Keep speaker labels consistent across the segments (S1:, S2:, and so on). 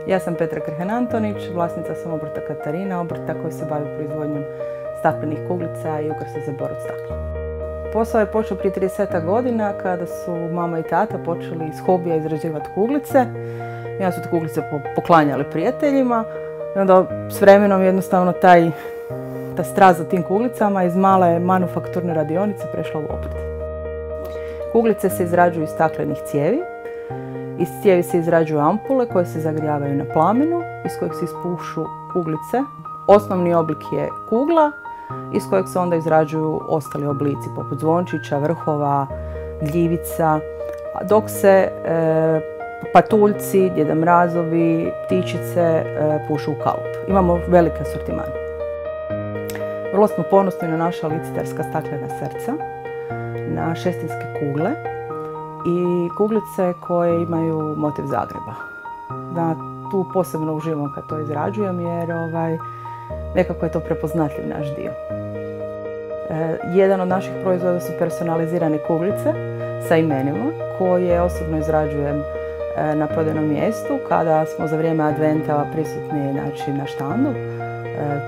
S1: Ja sam Petra Krhen-Antonić, vlasnica sam obrta Katarina, obrta koji se bavi proizvodnjom staklenih kuglica i ukrasa za bor od stakla. Posao je počeo prije 30 godina kada su mama i tata počeli iz hobija izrađivati kuglice. I onda su te kuglice poklanjali prijateljima i onda s vremenom jednostavno ta strast za tim kuglicama iz male manufakturne radionice prešla u obrt. Kuglice se izrađuju iz staklenih cijevi. Iz cijevi se izrađuju ampule koje se zagrijavaju na plamenu, iz kojeg se ispušu kuglice. Osnovni oblik je kugla, iz kojeg se onda izrađuju ostali oblici poput zvončića, vrhova, gljivica, dok se patuljci, Djeda Mrazovi, ptičice pušu u kalup. Imamo velik asortiman. Vrlo smo ponosni na naša licitarska staklena srca, na šestinske kugle i kuglice koje imaju motiv Zagreba. Da, tu posebno uživam kad to izrađujem jer nekako je to prepoznatljiv naš dio. Jedan od naših proizvoda su personalizirane kuglice sa imenima koje osobno izrađujem na prodajnom mjestu kada smo za vrijeme adventa prisutni na štandu.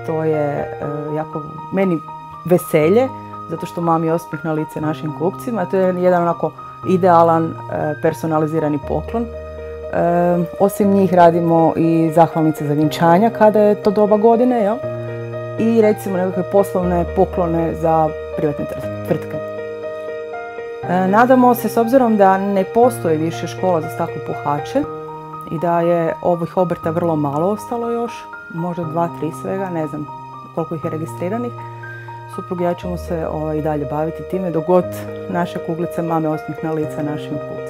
S1: To je jako meni veselje zato što mami osmijeh na lice našim kupcima. To je jedan onako idealan personalizirani poklon. Osim njih radimo i zahvalnice za vjenčanja kada je to doba godine, jel? I recimo nekakve poslovne poklone za privatne tvrtke. Nadamo se, s obzirom da ne postoji više škola za staklopuhače i da je ovih obrta vrlo malo ostalo još, možda 2-3 svega, ne znam koliko ih je registriranih, suprug i ja ćemo se i dalje baviti time dok god naše kuglice mame osmijeh na lica našim kupcima.